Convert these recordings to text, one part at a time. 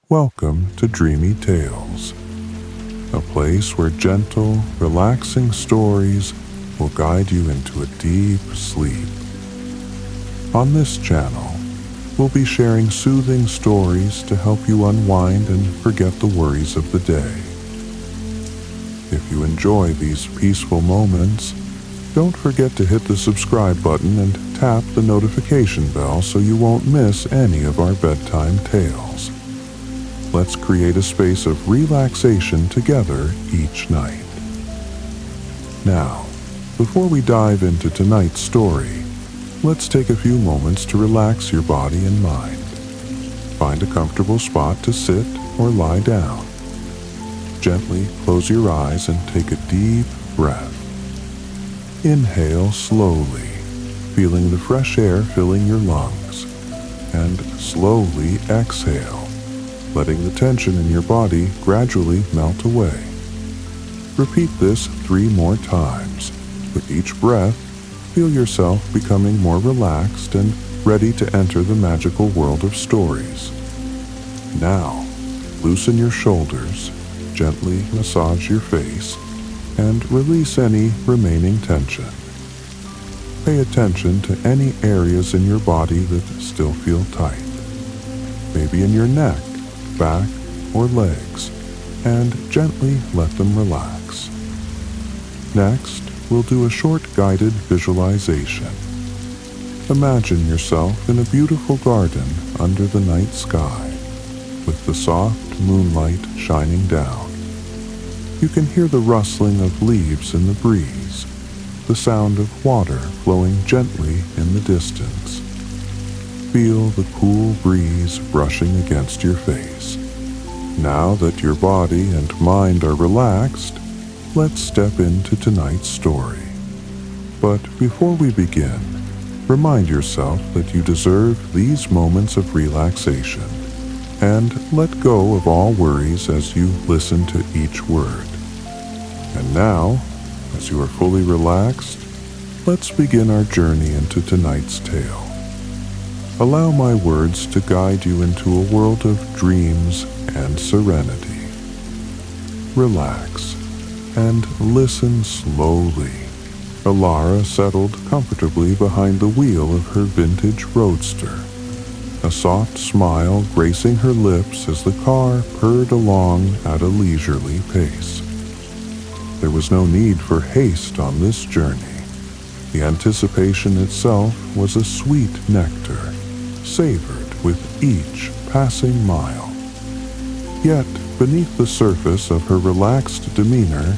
Welcome to Dreamy Tales, a place where gentle, relaxing stories will guide you into a deep sleep. On this channel, we'll be sharing soothing stories to help you unwind and forget the worries of the day. If you enjoy these peaceful moments, don't forget to hit the subscribe button and tap the notification bell so you won't miss any of our bedtime tales. Let's create a space of relaxation together each night. Now, before we dive into tonight's story, let's take a few moments to relax your body and mind. Find a comfortable spot to sit or lie down. Gently close your eyes and take a deep breath. Inhale slowly, feeling the fresh air filling your lungs, and slowly exhale, letting the tension in your body gradually melt away. Repeat this 3 more times. With each breath, feel yourself becoming more relaxed and ready to enter the magical world of stories. Now, loosen your shoulders, gently massage your face, and release any remaining tension. Pay attention to any areas in your body that still feel tight. Maybe in your neck, back, or legs, and gently let them relax. Next, we'll do a short guided visualization. Imagine yourself in a beautiful garden under the night sky, with the soft moonlight shining down. You can hear the rustling of leaves in the breeze, the sound of water flowing gently in the distance. Feel the cool breeze brushing against your face. Now that your body and mind are relaxed, let's step into tonight's story. But before we begin, remind yourself that you deserve these moments of relaxation, and let go of all worries as you listen to each word. And now, as you are fully relaxed, let's begin our journey into tonight's tale. Allow my words to guide you into a world of dreams and serenity. Relax and listen slowly. Elara settled comfortably behind the wheel of her vintage roadster, a soft smile gracing her lips as the car purred along at a leisurely pace. There was no need for haste on this journey. The anticipation itself was a sweet nectar, savored with each passing mile. Yet, beneath the surface of her relaxed demeanor,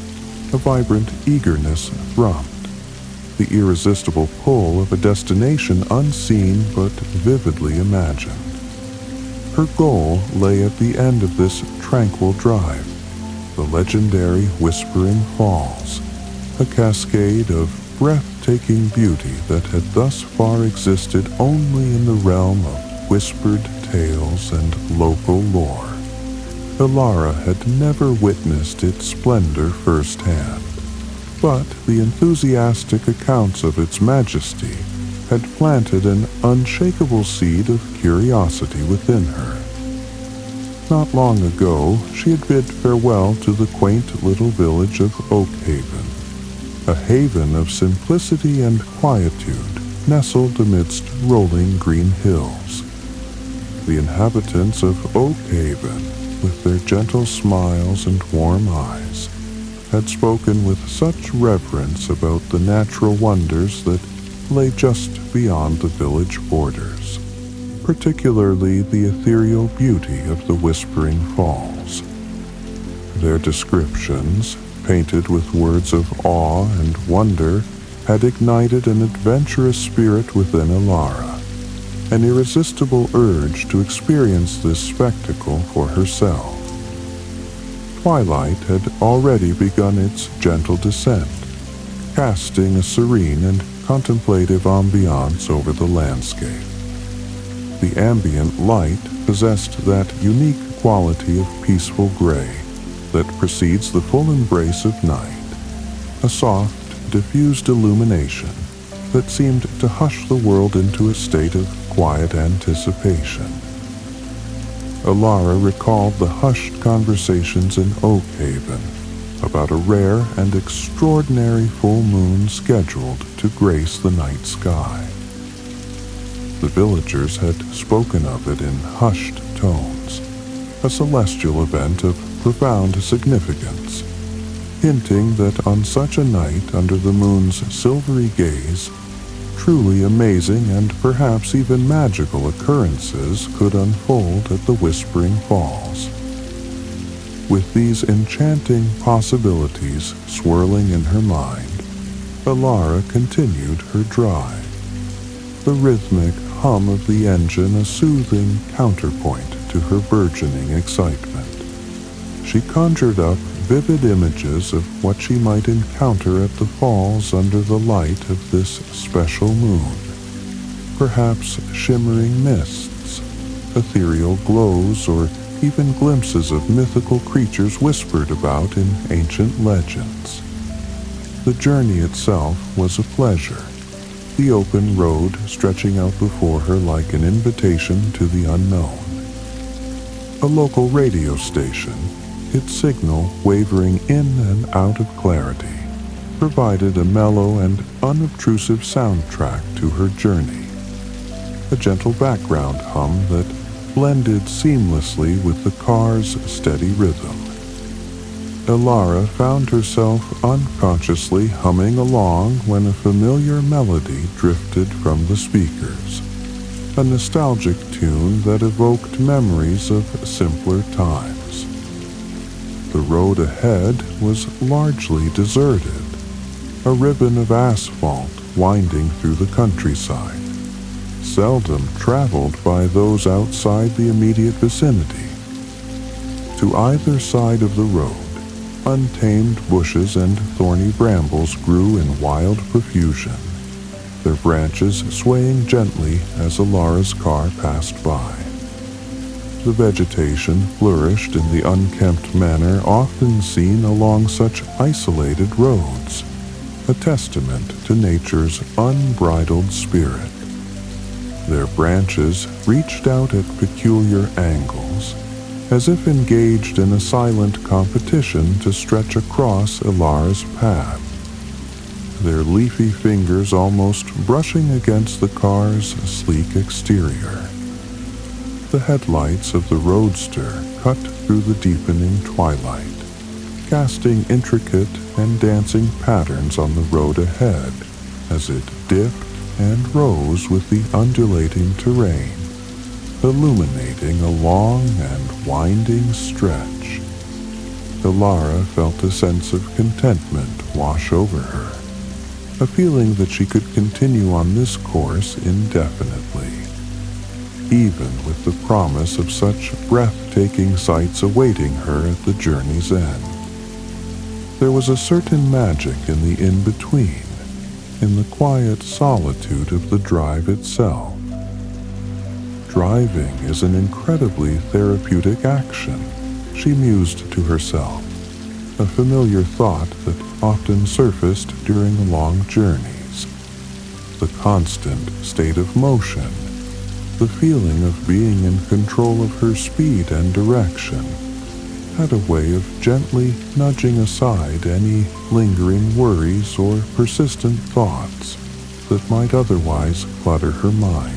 a vibrant eagerness thrummed, the irresistible pull of a destination unseen but vividly imagined. Her goal lay at the end of this tranquil drive, the legendary Whispering Falls, a cascade of breathtaking beauty that had thus far existed only in the realm of whispered tales and local lore. Elara had never witnessed its splendor firsthand, but the enthusiastic accounts of its majesty had planted an unshakable seed of curiosity within her. Not long ago, she had bid farewell to the quaint little village of Oakhaven, a haven of simplicity and quietude nestled amidst rolling green hills. The inhabitants of Oakhaven, with their gentle smiles and warm eyes, had spoken with such reverence about the natural wonders that lay just beyond the village borders, particularly the ethereal beauty of the Whispering Falls. Their descriptions, painted with words of awe and wonder, had ignited an adventurous spirit within Elara, an irresistible urge to experience this spectacle for herself. Twilight had already begun its gentle descent, casting a serene and contemplative ambiance over the landscape. The ambient light possessed that unique quality of peaceful gray that precedes the full embrace of night, a soft, diffused illumination that seemed to hush the world into a state of quiet anticipation. Elara recalled the hushed conversations in Oakhaven about a rare and extraordinary full moon scheduled to grace the night sky. The villagers had spoken of it in hushed tones, a celestial event of profound significance, hinting that on such a night under the moon's silvery gaze, truly amazing and perhaps even magical occurrences could unfold at the Whispering Falls. With these enchanting possibilities swirling in her mind, Elara continued her drive, the rhythmic hum of the engine a soothing counterpoint to her burgeoning excitement. She conjured up vivid images of what she might encounter at the falls under the light of this special moon. Perhaps shimmering mists, ethereal glows, or even glimpses of mythical creatures whispered about in ancient legends. The journey itself was a pleasure, the open road stretching out before her like an invitation to the unknown. A local radio station, its signal wavering in and out of clarity, provided a mellow and unobtrusive soundtrack to her journey, a gentle background hum that blended seamlessly with the car's steady rhythm. Elara found herself unconsciously humming along when a familiar melody drifted from the speakers, a nostalgic tune that evoked memories of simpler times. The road ahead was largely deserted, a ribbon of asphalt winding through the countryside, seldom traveled by those outside the immediate vicinity. To either side of the road, untamed bushes and thorny brambles grew in wild profusion, their branches swaying gently as Elara's car passed by. The vegetation flourished in the unkempt manner often seen along such isolated roads, a testament to nature's unbridled spirit. Their branches reached out at peculiar angles, as if engaged in a silent competition to stretch across Elara's path, their leafy fingers almost brushing against the car's sleek exterior. The headlights of the roadster cut through the deepening twilight, casting intricate and dancing patterns on the road ahead as it dipped and rose with the undulating terrain, illuminating a long and winding stretch. Elara felt a sense of contentment wash over her, a feeling that she could continue on this course indefinitely, even with the promise of such breathtaking sights awaiting her at the journey's end. There was a certain magic in the in-between, in the quiet solitude of the drive itself. Driving is an incredibly therapeutic action, she mused to herself, a familiar thought that often surfaced during long journeys. The constant state of motion, the feeling of being in control of her speed and direction, had a way of gently nudging aside any lingering worries or persistent thoughts that might otherwise clutter her mind.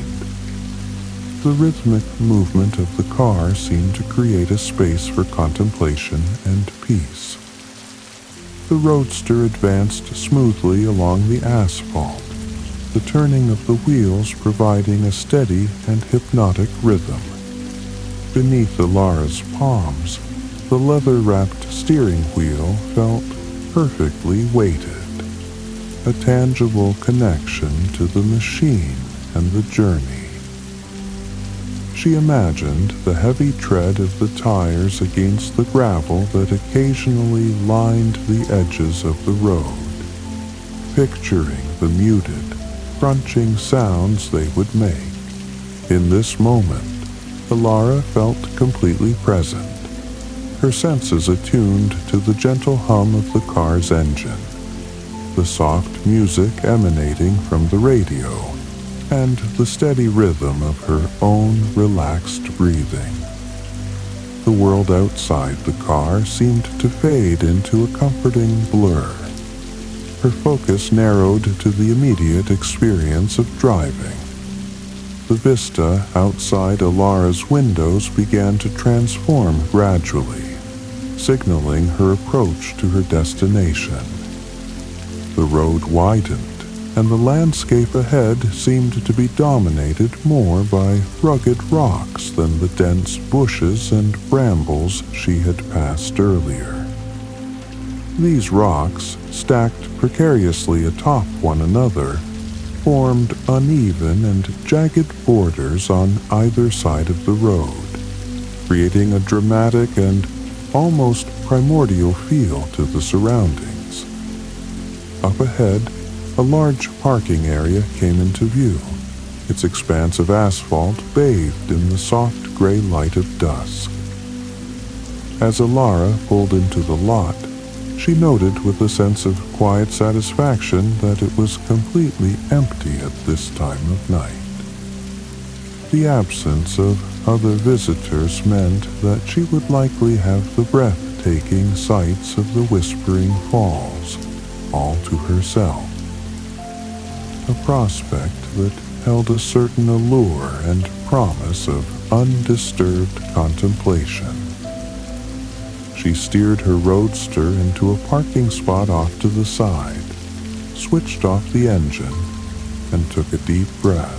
The rhythmic movement of the car seemed to create a space for contemplation and peace. The roadster advanced smoothly along the asphalt, the turning of the wheels providing a steady and hypnotic rhythm. Beneath Elara's palms, the leather-wrapped steering wheel felt perfectly weighted, a tangible connection to the machine and the journey. She imagined the heavy tread of the tires against the gravel that occasionally lined the edges of the road, picturing the muted, crunching sounds they would make. In this moment, Elara felt completely present, her senses attuned to the gentle hum of the car's engine, the soft music emanating from the radio, and the steady rhythm of her own relaxed breathing. The world outside the car seemed to fade into a comforting blur. Her focus narrowed to the immediate experience of driving. The vista outside Elara's windows began to transform gradually, signaling her approach to her destination. The road widened, and the landscape ahead seemed to be dominated more by rugged rocks than the dense bushes and brambles she had passed earlier. These rocks, stacked precariously atop one another, formed uneven and jagged borders on either side of the road, creating a dramatic and almost primordial feel to the surroundings. Up ahead, a large parking area came into view, its expanse of asphalt bathed in the soft gray light of dusk. As Elara pulled into the lot, she noted with a sense of quiet satisfaction that it was completely empty at this time of night. The absence of other visitors meant that she would likely have the breathtaking sights of the Whispering Falls all to herself. A prospect that held a certain allure and promise of undisturbed contemplation. She steered her roadster into a parking spot off to the side, switched off the engine, and took a deep breath,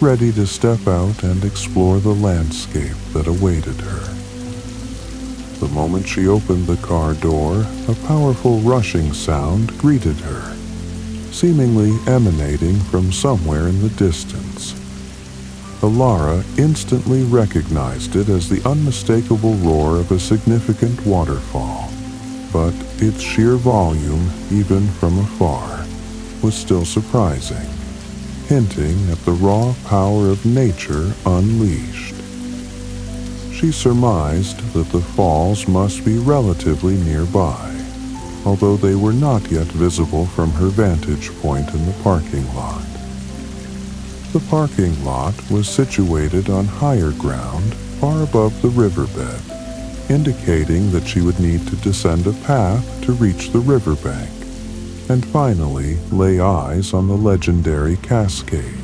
ready to step out and explore the landscape that awaited her. The moment she opened the car door, a powerful rushing sound greeted her, seemingly emanating from somewhere in the distance. Elara instantly recognized it as the unmistakable roar of a significant waterfall, but its sheer volume, even from afar, was still surprising, hinting at the raw power of nature unleashed. She surmised that the falls must be relatively nearby, although they were not yet visible from her vantage point in the parking lot. The parking lot was situated on higher ground far above the riverbed, indicating that she would need to descend a path to reach the riverbank, and finally lay eyes on the legendary cascade.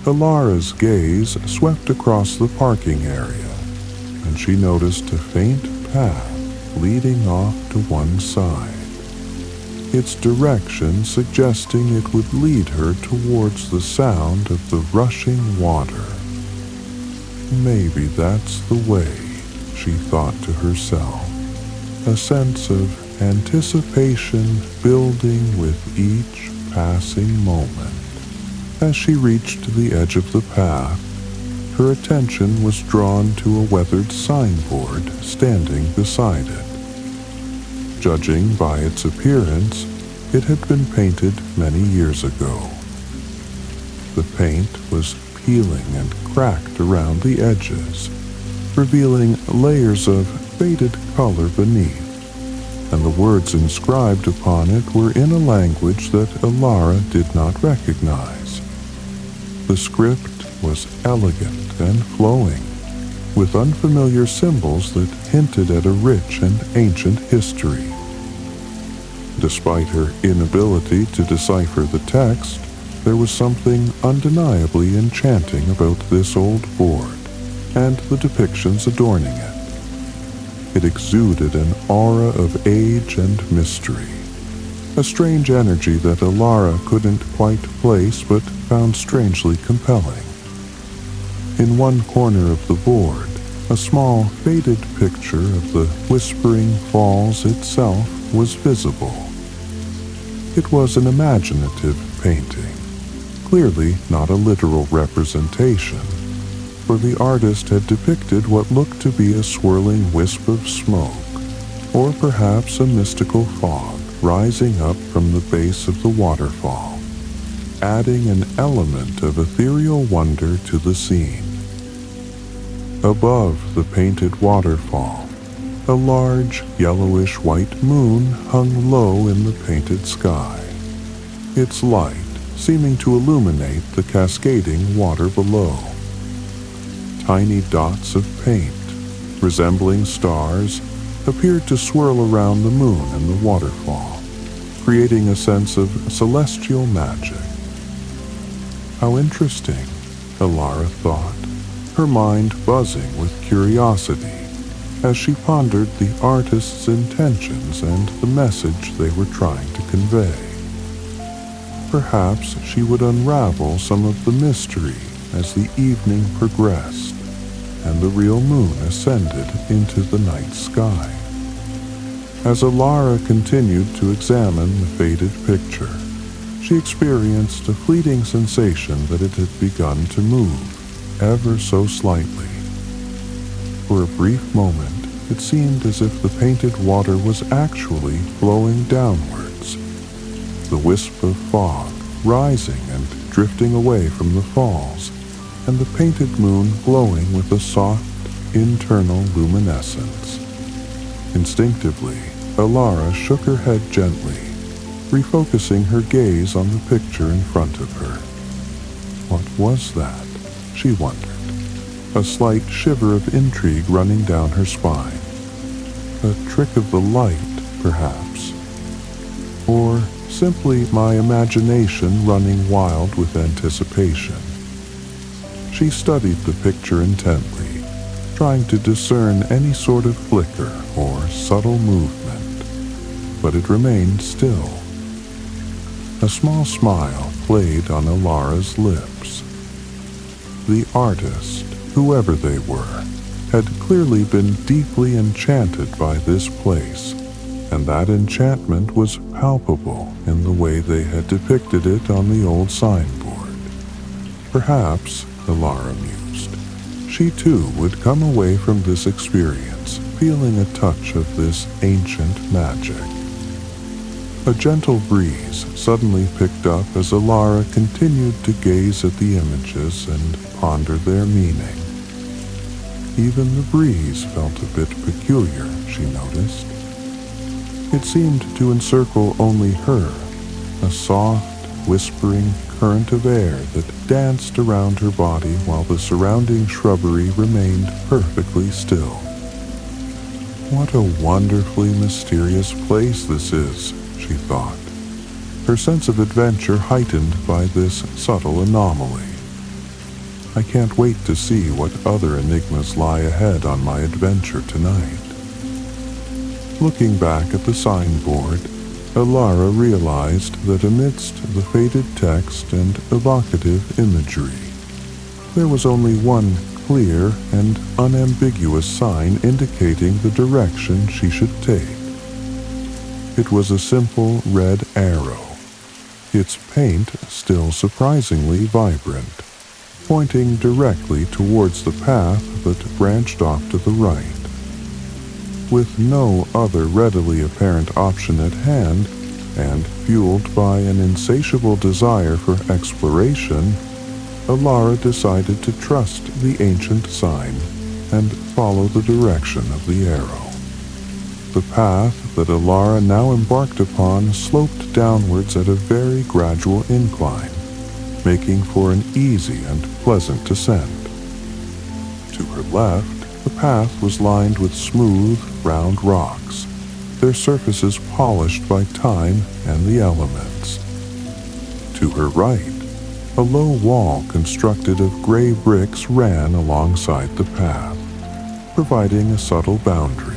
Elara's gaze swept across the parking area, and she noticed a faint path leading off to one side, its direction suggesting it would lead her towards the sound of the rushing water. Maybe that's the way, she thought to herself, a sense of anticipation building with each passing moment. As she reached the edge of the path, her attention was drawn to a weathered signboard standing beside it. Judging by its appearance, it had been painted many years ago. The paint was peeling and cracked around the edges, revealing layers of faded color beneath, and the words inscribed upon it were in a language that Elara did not recognize. The script was elegant and flowing, with unfamiliar symbols that hinted at a rich and ancient history. Despite her inability to decipher the text, there was something undeniably enchanting about this old board and the depictions adorning it. It exuded an aura of age and mystery, a strange energy that Elara couldn't quite place but found strangely compelling. In one corner of the board, a small, faded picture of the Whispering Falls itself was visible. It was an imaginative painting, clearly not a literal representation, for the artist had depicted what looked to be a swirling wisp of smoke, or perhaps a mystical fog rising up from the base of the waterfall, adding an element of ethereal wonder to the scene. Above the painted waterfall, a large yellowish-white moon hung low in the painted sky, its light seeming to illuminate the cascading water below. Tiny dots of paint resembling stars, appeared to swirl around the moon and the waterfall, creating a sense of celestial magic. How interesting, Elara thought, her mind buzzing with curiosity as she pondered the artist's intentions and the message they were trying to convey. Perhaps she would unravel some of the mystery as the evening progressed and the real moon ascended into the night sky. As Elara continued to examine the faded picture, she experienced a fleeting sensation that it had begun to move, ever so slightly. For a brief moment, it seemed as if the painted water was actually flowing downwards, the wisp of fog rising and drifting away from the falls, and the painted moon glowing with a soft, internal luminescence. Instinctively, Elara shook her head gently, refocusing her gaze on the picture in front of her. What was that? She wondered, a slight shiver of intrigue running down her spine. A trick of the light, perhaps. Or simply my imagination running wild with anticipation. She studied the picture intently, trying to discern any sort of flicker or subtle movement, but it remained still. A small smile played on Elara's lips. The artist, whoever they were, had clearly been deeply enchanted by this place, and that enchantment was palpable in the way they had depicted it on the old signboard. Perhaps, Elara mused, she too would come away from this experience feeling a touch of this ancient magic. A gentle breeze suddenly picked up as Elara continued to gaze at the images and ponder their meaning. Even the breeze felt a bit peculiar, she noticed. It seemed to encircle only her, a soft, whispering current of air that danced around her body while the surrounding shrubbery remained perfectly still. What a wonderfully mysterious place this is, she thought, her sense of adventure heightened by this subtle anomaly. I can't wait to see what other enigmas lie ahead on my adventure tonight. Looking back at the signboard, Elara realized that amidst the faded text and evocative imagery, there was only one clear and unambiguous sign indicating the direction she should take. It was a simple red arrow, its paint still surprisingly vibrant, pointing directly towards the path that branched off to the right. With no other readily apparent option at hand, and fueled by an insatiable desire for exploration, Elara decided to trust the ancient sign and follow the direction of the arrow. The path that Elara now embarked upon sloped downwards at a very gradual incline, making for an easy and pleasant descent. To her left, the path was lined with smooth, round rocks, their surfaces polished by time and the elements. To her right, a low wall constructed of gray bricks ran alongside the path, providing a subtle boundary.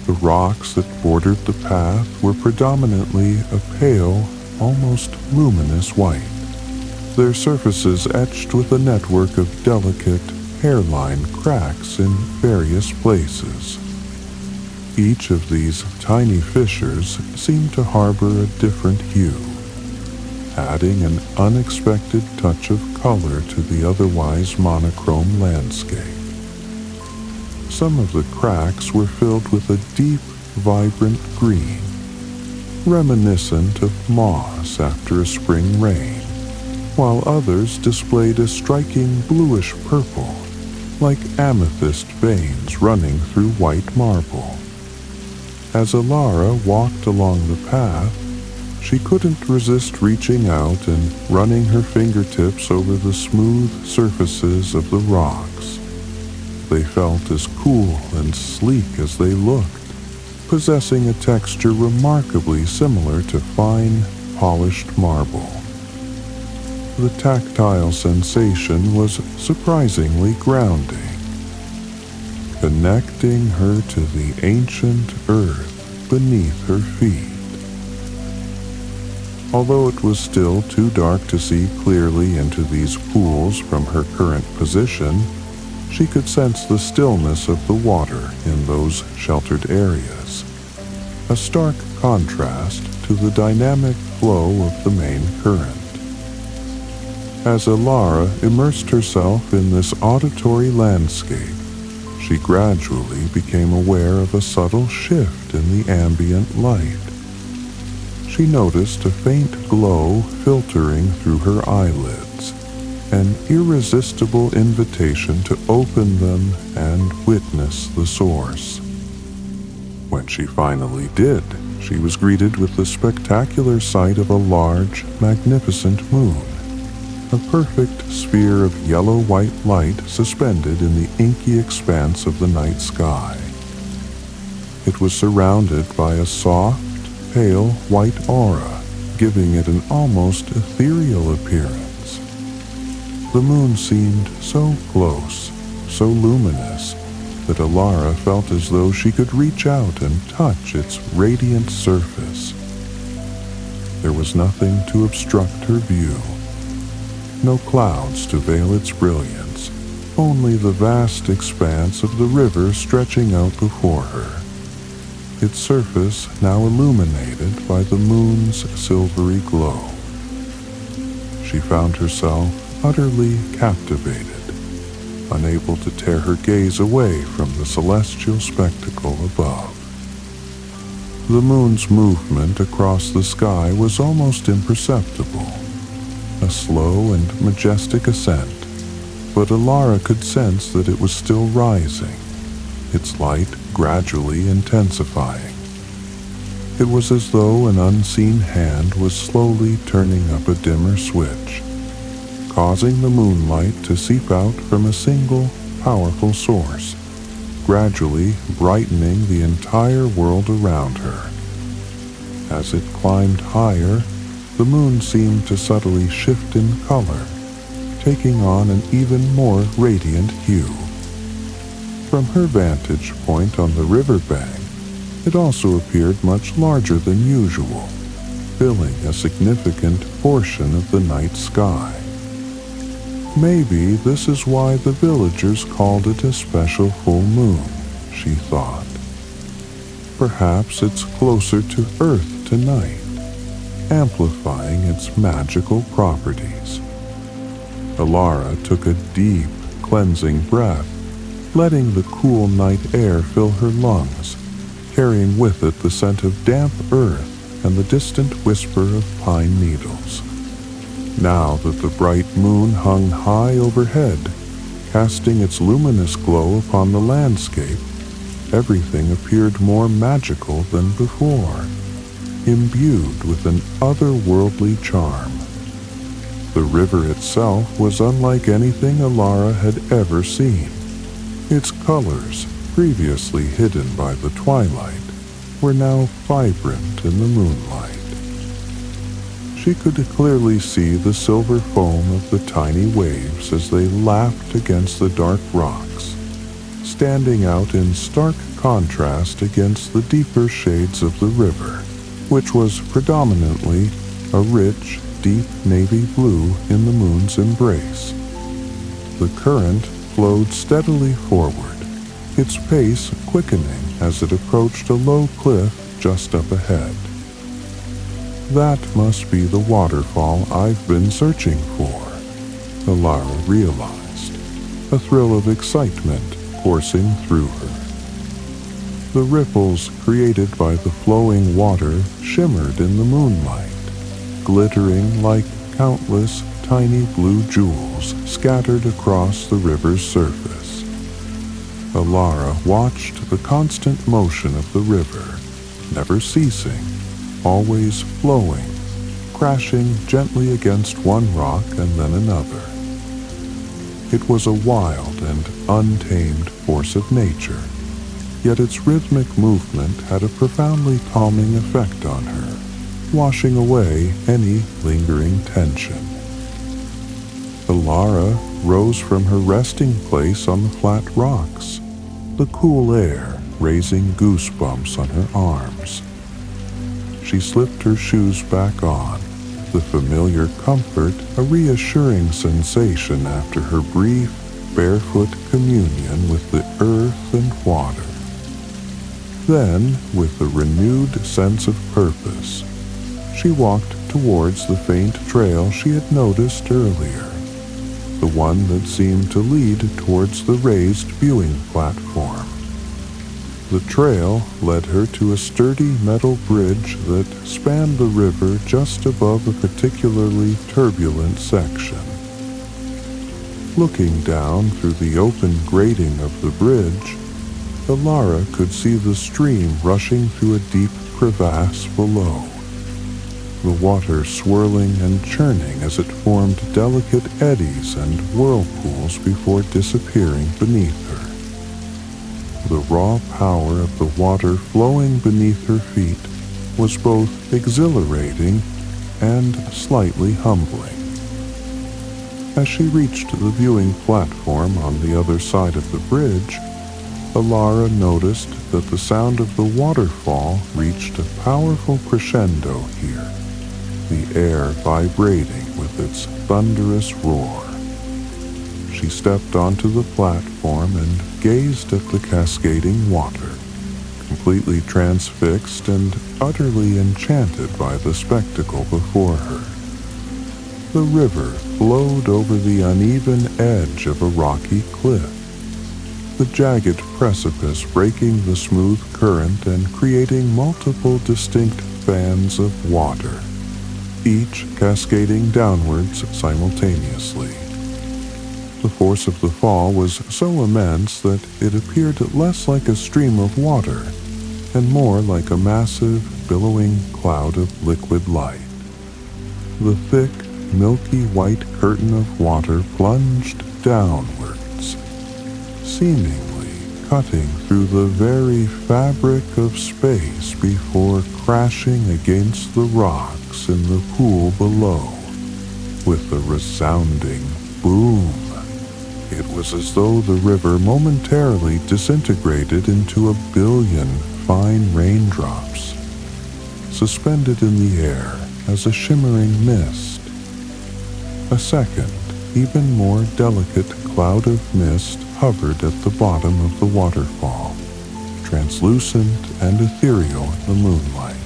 The rocks that bordered the path were predominantly a pale, almost luminous white, their surfaces etched with a network of delicate, hairline cracks in various places. Each of these tiny fissures seemed to harbor a different hue, adding an unexpected touch of color to the otherwise monochrome landscape. Some of the cracks were filled with a deep, vibrant green, reminiscent of moss after a spring rain, while others displayed a striking bluish purple, like amethyst veins running through white marble. As Elara walked along the path, she couldn't resist reaching out and running her fingertips over the smooth surfaces of the rocks. they felt as cool and sleek as they looked, possessing a texture remarkably similar to fine, polished marble. The tactile sensation was surprisingly grounding, connecting her to the ancient earth beneath her feet. Although it was still too dark to see clearly into these pools from her current position, she could sense the stillness of the water in those sheltered areas, a stark contrast to the dynamic flow of the main current. As Elara immersed herself in this auditory landscape, she gradually became aware of a subtle shift in the ambient light. She noticed a faint glow filtering through her eyelids, an irresistible invitation to open them and witness the source. When she finally did, she was greeted with the spectacular sight of a large, magnificent moon, a perfect sphere of yellow-white light suspended in the inky expanse of the night sky. It was surrounded by a soft, pale white aura, giving it an almost ethereal appearance. The moon seemed so close, so luminous, that Elara felt as though she could reach out and touch its radiant surface. There was nothing to obstruct her view, no clouds to veil its brilliance, only the vast expanse of the river stretching out before her, its surface now illuminated by the moon's silvery glow. She found herself utterly captivated, unable to tear her gaze away from the celestial spectacle above. The moon's movement across the sky was almost imperceptible, a slow and majestic ascent, but Elara could sense that it was still rising, its light gradually intensifying. It was as though an unseen hand was slowly turning up a dimmer switch, causing the moonlight to seep out from a single, powerful source, gradually brightening the entire world around her. As it climbed higher, the moon seemed to subtly shift in color, taking on an even more radiant hue. From her vantage point on the riverbank, it also appeared much larger than usual, filling a significant portion of the night sky. Maybe this is why the villagers called it a special full moon, she thought. Perhaps it's closer to Earth tonight, amplifying its magical properties. Elara took a deep, cleansing breath, letting the cool night air fill her lungs, carrying with it the scent of damp earth and the distant whisper of pine needles. Now that the bright moon hung high overhead, casting its luminous glow upon the landscape, everything appeared more magical than before, imbued with an otherworldly charm. The river itself was unlike anything Elara had ever seen. Its colors, previously hidden by the twilight, were now vibrant in the moonlight. She could clearly see the silver foam of the tiny waves as they lapped against the dark rocks, standing out in stark contrast against the deeper shades of the river, which was predominantly a rich, deep navy blue in the moon's embrace. The current flowed steadily forward, its pace quickening as it approached a low cliff just up ahead. That must be the waterfall I've been searching for, Elara realized, a thrill of excitement coursing through her. The ripples created by the flowing water shimmered in the moonlight, glittering like countless tiny blue jewels scattered across the river's surface. Elara watched the constant motion of the river, never ceasing, always flowing, crashing gently against one rock and then another. It was a wild and untamed force of nature, yet its rhythmic movement had a profoundly calming effect on her, washing away any lingering tension. Elara rose from her resting place on the flat rocks, the cool air raising goosebumps on her arms. She slipped her shoes back on, the familiar comfort a reassuring sensation after her brief, barefoot communion with the earth and water. Then, with a renewed sense of purpose, she walked towards the faint trail she had noticed earlier, the one that seemed to lead towards the raised viewing platform. The trail led her to a sturdy metal bridge that spanned the river just above a particularly turbulent section. Looking down through the open grating of the bridge, Elara could see the stream rushing through a deep crevasse below, the water swirling and churning as it formed delicate eddies and whirlpools before disappearing beneath her. The raw power of the water flowing beneath her feet was both exhilarating and slightly humbling. As she reached the viewing platform on the other side of the bridge, Elara noticed that the sound of the waterfall reached a powerful crescendo here, the air vibrating with its thunderous roar. She stepped onto the platform and gazed at the cascading water, completely transfixed and utterly enchanted by the spectacle before her. The river flowed over the uneven edge of a rocky cliff, the jagged precipice breaking the smooth current and creating multiple distinct fans of water, each cascading downwards simultaneously. The force of the fall was so immense that it appeared less like a stream of water and more like a massive, billowing cloud of liquid light. The thick, milky white curtain of water plunged downwards, seemingly cutting through the very fabric of space before crashing against the rocks in the pool below with a resounding boom. It was as though the river momentarily disintegrated into a billion fine raindrops, suspended in the air as a shimmering mist. A second, even more delicate cloud of mist hovered at the bottom of the waterfall, translucent and ethereal in the moonlight.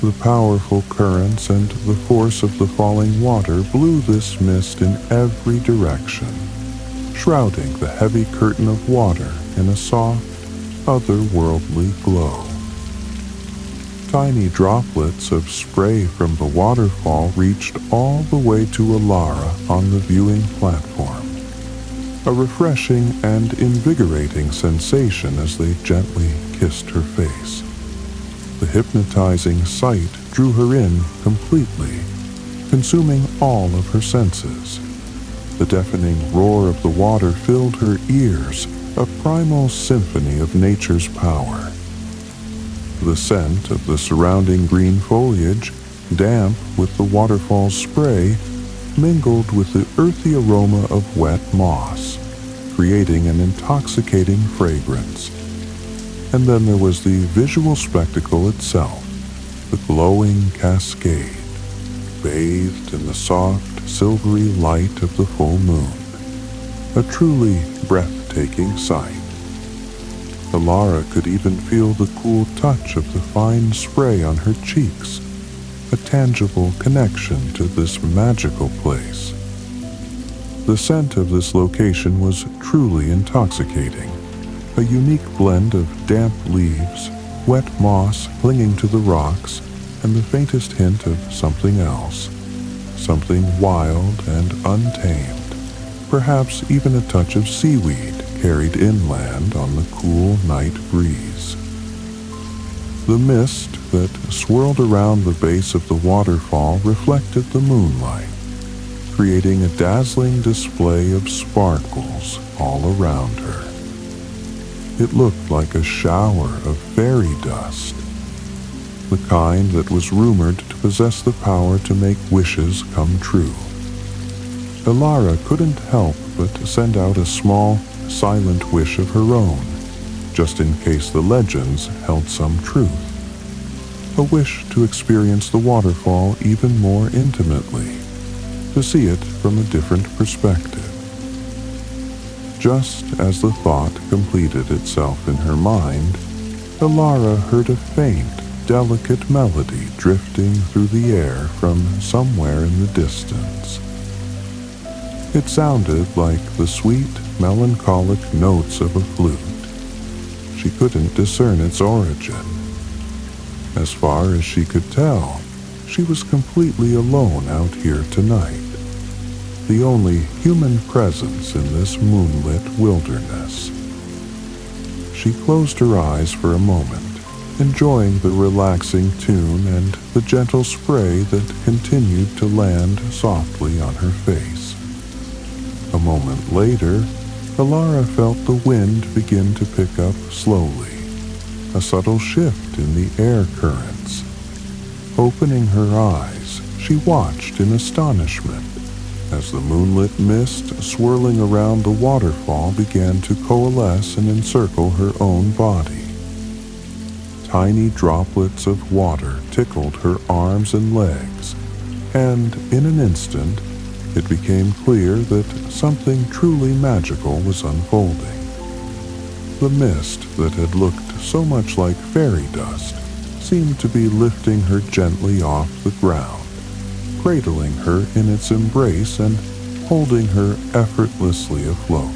The powerful currents and the force of the falling water blew this mist in every direction, shrouding the heavy curtain of water in a soft, otherworldly glow. Tiny droplets of spray from the waterfall reached all the way to Elara on the viewing platform, a refreshing and invigorating sensation as they gently kissed her face. The hypnotizing sight drew her in completely, consuming all of her senses. The deafening roar of the water filled her ears, a primal symphony of nature's power. The scent of the surrounding green foliage, damp with the waterfall's spray, mingled with the earthy aroma of wet moss, creating an intoxicating fragrance. And then there was the visual spectacle itself, the glowing cascade, bathed in the soft, silvery light of the full moon. A truly breathtaking sight. Elara could even feel the cool touch of the fine spray on her cheeks, a tangible connection to this magical place. The scent of this location was truly intoxicating. A unique blend of damp leaves, wet moss clinging to the rocks, and the faintest hint of something else, something wild and untamed, perhaps even a touch of seaweed carried inland on the cool night breeze. The mist that swirled around the base of the waterfall reflected the moonlight, creating a dazzling display of sparkles all around her. It looked like a shower of fairy dust, the kind that was rumored to possess the power to make wishes come true. Elara couldn't help but send out a small, silent wish of her own, just in case the legends held some truth. A wish to experience the waterfall even more intimately, to see it from a different perspective. Just as the thought completed itself in her mind, Elara heard a faint, delicate melody drifting through the air from somewhere in the distance. It sounded like the sweet, melancholic notes of a flute. She couldn't discern its origin. As far as she could tell, she was completely alone out here tonight, the only human presence in this moonlit wilderness. She closed her eyes for a moment, enjoying the relaxing tune and the gentle spray that continued to land softly on her face. A moment later, Elara felt the wind begin to pick up slowly, a subtle shift in the air currents. Opening her eyes, she watched in astonishment as the moonlit mist swirling around the waterfall began to coalesce and encircle her own body. Tiny droplets of water tickled her arms and legs, and in an instant, it became clear that something truly magical was unfolding. The mist that had looked so much like fairy dust seemed to be lifting her gently off the ground, cradling her in its embrace and holding her effortlessly afloat.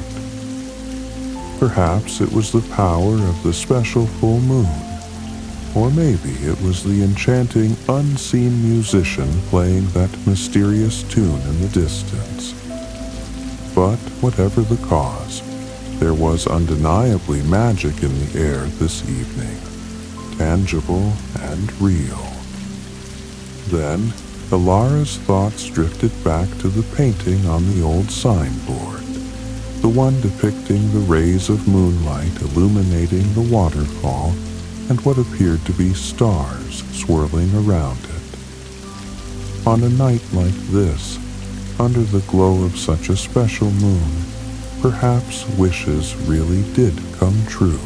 Perhaps it was the power of the special full moon, or maybe it was the enchanting unseen musician playing that mysterious tune in the distance. But whatever the cause, there was undeniably magic in the air this evening, tangible and real. Then, Elara's thoughts drifted back to the painting on the old signboard, the one depicting the rays of moonlight illuminating the waterfall and what appeared to be stars swirling around it. On a night like this, under the glow of such a special moon, perhaps wishes really did come true.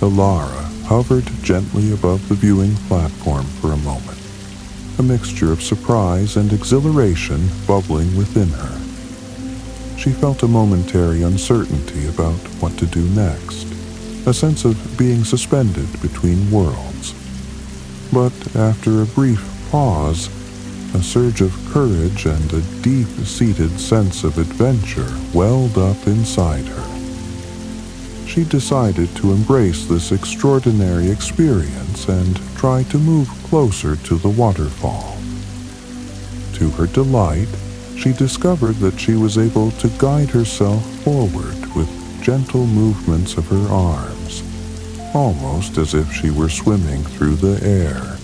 Elara hovered gently above the viewing platform for a moment, a mixture of surprise and exhilaration bubbling within her. She felt a momentary uncertainty about what to do next, a sense of being suspended between worlds. But after a brief pause, a surge of courage and a deep-seated sense of adventure welled up inside her. She decided to embrace this extraordinary experience and try to move closer to the waterfall. To her delight, she discovered that she was able to guide herself forward with gentle movements of her arms, almost as if she were swimming through the air,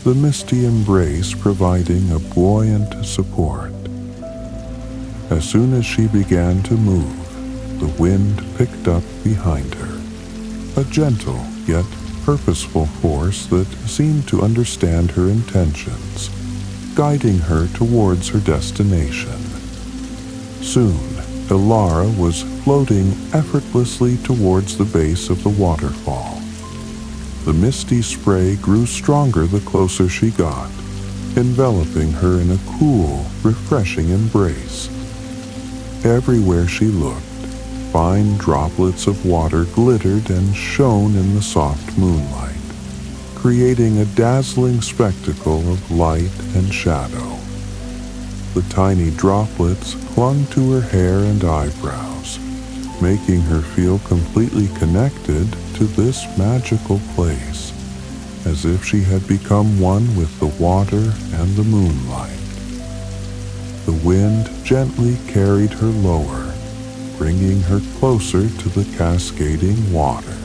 the misty embrace providing a buoyant support. As soon as she began to move, the wind picked up behind her, a gentle yet purposeful force that seemed to understand her intentions, guiding her towards her destination. Soon, Elara was floating effortlessly towards the base of the waterfall. The misty spray grew stronger the closer she got, enveloping her in a cool, refreshing embrace. Everywhere she looked, fine droplets of water glittered and shone in the soft moonlight, creating a dazzling spectacle of light and shadow. The tiny droplets clung to her hair and eyebrows, making her feel completely connected to this magical place, as if she had become one with the water and the moonlight. The wind gently carried her lower, bringing her closer to the cascading water.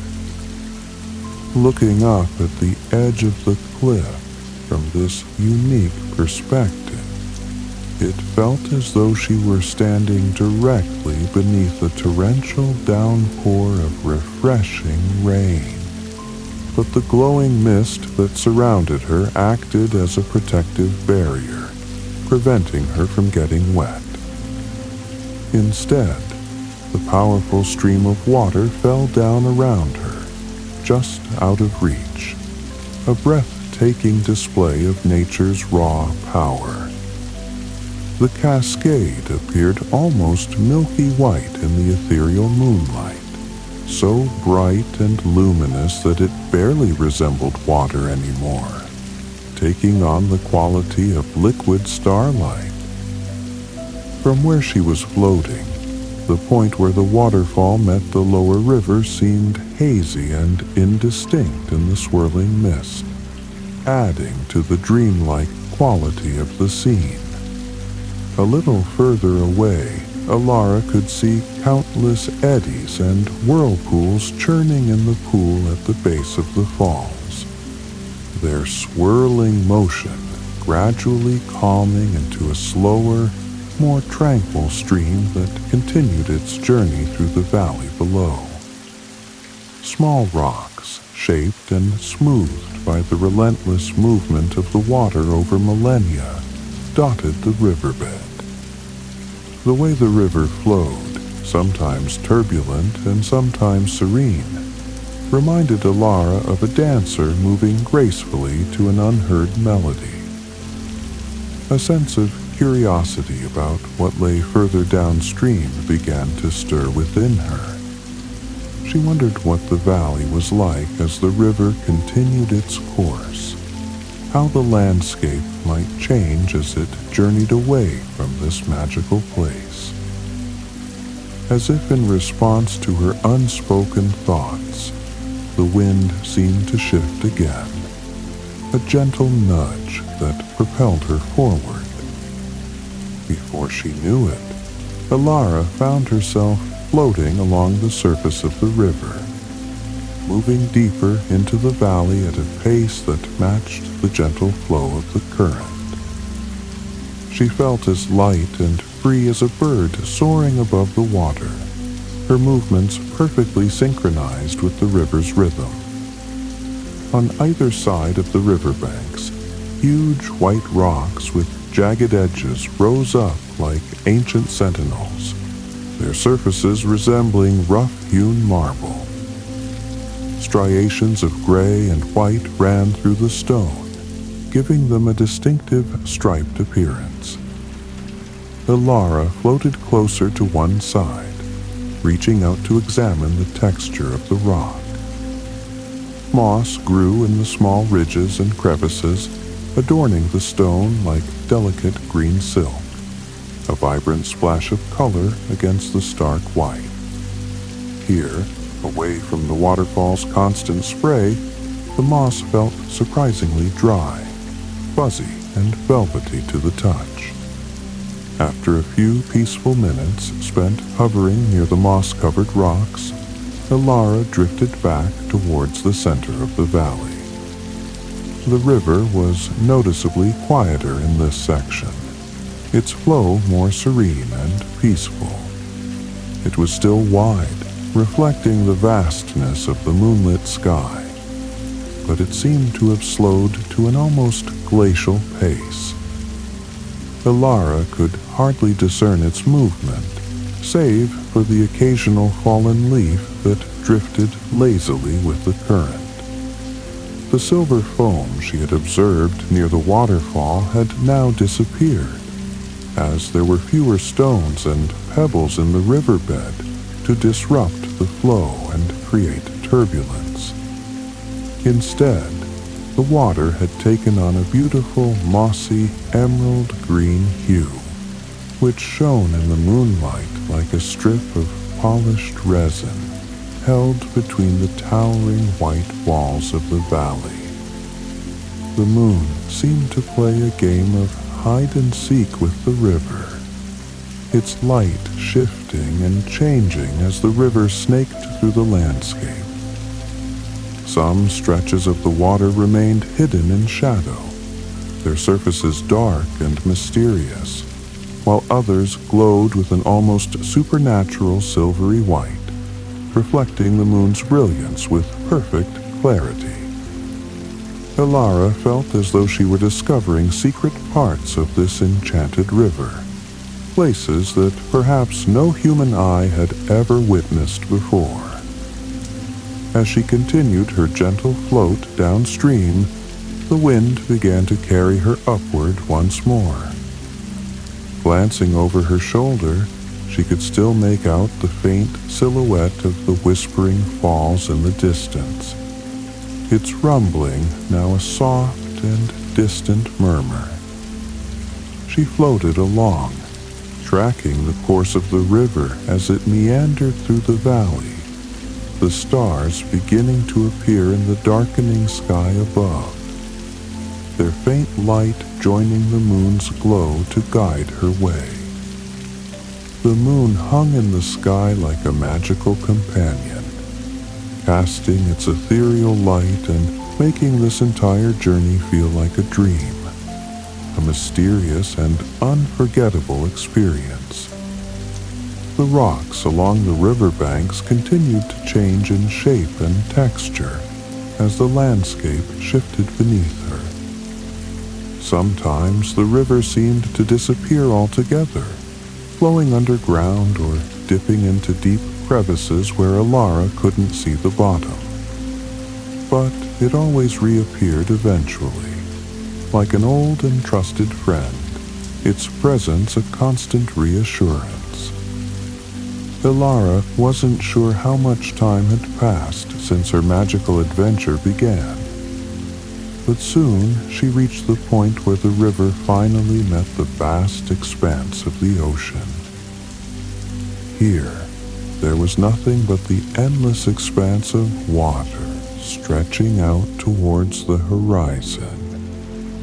Looking up at the edge of the cliff from this unique perspective, It felt as though she were standing directly beneath a torrential downpour of refreshing rain. But the glowing mist that surrounded her acted as a protective barrier, preventing her from getting wet. Instead, the powerful stream of water fell down around her, just out of reach, a breathtaking display of nature's raw power. The cascade appeared almost milky white in the ethereal moonlight, so bright and luminous that it barely resembled water anymore, taking on the quality of liquid starlight. From where she was floating, the point where the waterfall met the lower river seemed hazy and indistinct in the swirling mist, adding to the dreamlike quality of the scene. A little further away, Elara could see countless eddies and whirlpools churning in the pool at the base of the falls, their swirling motion gradually calming into a slower, more tranquil stream that continued its journey through the valley below. Small rocks, shaped and smoothed by the relentless movement of the water over millennia, dotted the riverbed. The way the river flowed, sometimes turbulent and sometimes serene, reminded Elara of a dancer moving gracefully to an unheard melody. A sense of curiosity about what lay further downstream began to stir within her. She wondered what the valley was like as the river continued its course, how the landscape might change as it journeyed away from this magical place. As if in response to her unspoken thoughts, the wind seemed to shift again, a gentle nudge that propelled her forward. Before she knew it, Elara found herself floating along the surface of the river, moving deeper into the valley at a pace that matched the gentle flow of the current. She felt as light and free as a bird soaring above the water, her movements perfectly synchronized with the river's rhythm. On either side of the riverbanks, huge white rocks with jagged edges rose up like ancient sentinels, their surfaces resembling rough-hewn marble. Striations of gray and white ran through the stone, giving them a distinctive striped appearance. Elara floated closer to one side, reaching out to examine the texture of the rock. Moss grew in the small ridges and crevices, adorning the stone like delicate green silk, a vibrant splash of color against the stark white. Here, away from the waterfall's constant spray, the moss felt surprisingly dry, fuzzy and velvety to the touch. After a few peaceful minutes spent hovering near the moss-covered rocks, Elara drifted back towards the center of the valley. The river was noticeably quieter in this section, its flow more serene and peaceful. It was still wide, reflecting the vastness of the moonlit sky, but it seemed to have slowed to an almost glacial pace. Elara could hardly discern its movement, save for the occasional fallen leaf that drifted lazily with the current. The silver foam she had observed near the waterfall had now disappeared, as there were fewer stones and pebbles in the riverbed to disrupt the flow and create turbulence. Instead, the water had taken on a beautiful mossy emerald green hue, which shone in the moonlight like a strip of polished resin held between the towering white walls of the valley. The moon seemed to play a game of hide-and-seek with the river, its light shifting and changing as the river snaked through the landscape. Some stretches of the water remained hidden in shadow, their surfaces dark and mysterious, while others glowed with an almost supernatural silvery white, reflecting the moon's brilliance with perfect clarity. Elara felt as though she were discovering secret parts of this enchanted river, places that perhaps no human eye had ever witnessed before. As she continued her gentle float downstream, the wind began to carry her upward once more. Glancing over her shoulder, she could still make out the faint silhouette of the whispering falls in the distance, its rumbling now a soft and distant murmur. She floated along, tracking the course of the river as it meandered through the valley, the stars beginning to appear in the darkening sky above, their faint light joining the moon's glow to guide her way. The moon hung in the sky like a magical companion, casting its ethereal light and making this entire journey feel like a dream, a mysterious and unforgettable experience. The rocks along the riverbanks continued to change in shape and texture as the landscape shifted beneath her. Sometimes the river seemed to disappear altogether, flowing underground or dipping into deep crevices where Elara couldn't see the bottom. But it always reappeared eventually, like an old and trusted friend, its presence a constant reassurance. Elara wasn't sure how much time had passed since her magical adventure began, but soon she reached the point where the river finally met the vast expanse of the ocean. Here, there was nothing but the endless expanse of water stretching out towards the horizon,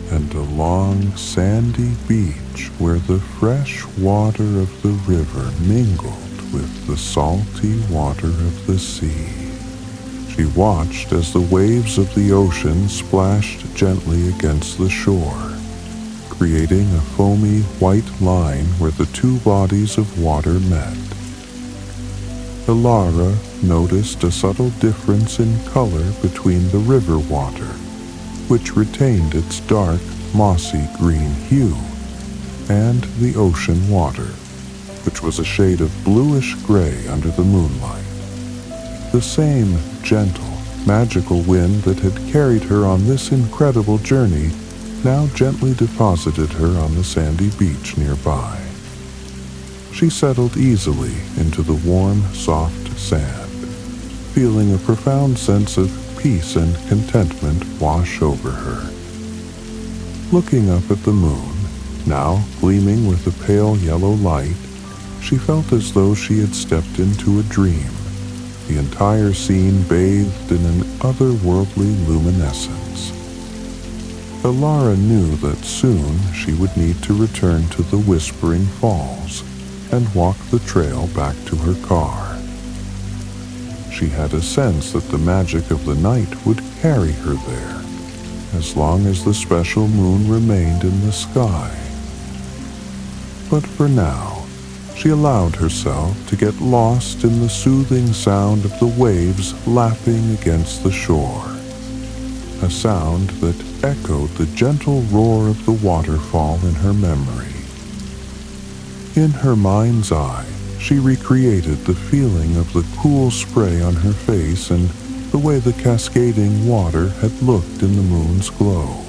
and a long sandy beach where the fresh water of the river mingled with the salty water of the sea. She watched as the waves of the ocean splashed gently against the shore, creating a foamy white line where the two bodies of water met. Elara noticed a subtle difference in color between the river water, which retained its dark, mossy green hue, and the ocean water, which was a shade of bluish gray under the moonlight. The same gentle, magical wind that had carried her on this incredible journey now gently deposited her on the sandy beach nearby. She settled easily into the warm, soft sand, feeling a profound sense of peace and contentment wash over her. Looking up at the moon, now gleaming with a pale yellow light, she felt as though she had stepped into a dream, the entire scene bathed in an otherworldly luminescence. Elara knew that soon she would need to return to the Whispering Falls and walk the trail back to her car. She had a sense that the magic of the night would carry her there, as long as the special moon remained in the sky. But for now, she allowed herself to get lost in the soothing sound of the waves lapping against the shore, a sound that echoed the gentle roar of the waterfall in her memory. In her mind's eye, she recreated the feeling of the cool spray on her face and the way the cascading water had looked in the moon's glow,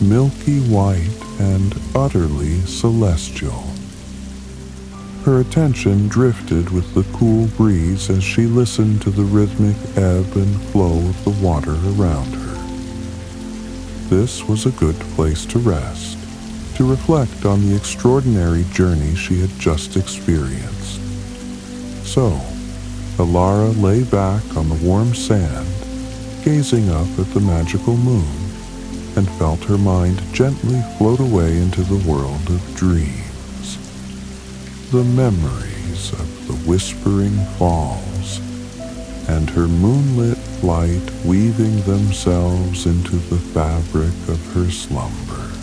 milky white and utterly celestial. Her attention drifted with the cool breeze as she listened to the rhythmic ebb and flow of the water around her. This was a good place to rest, to reflect on the extraordinary journey she had just experienced. So, Elara lay back on the warm sand, gazing up at the magical moon, and felt her mind gently float away into the world of dreams. The memories of the Whispering Falls, and her moonlit flight weaving themselves into the fabric of her slumber.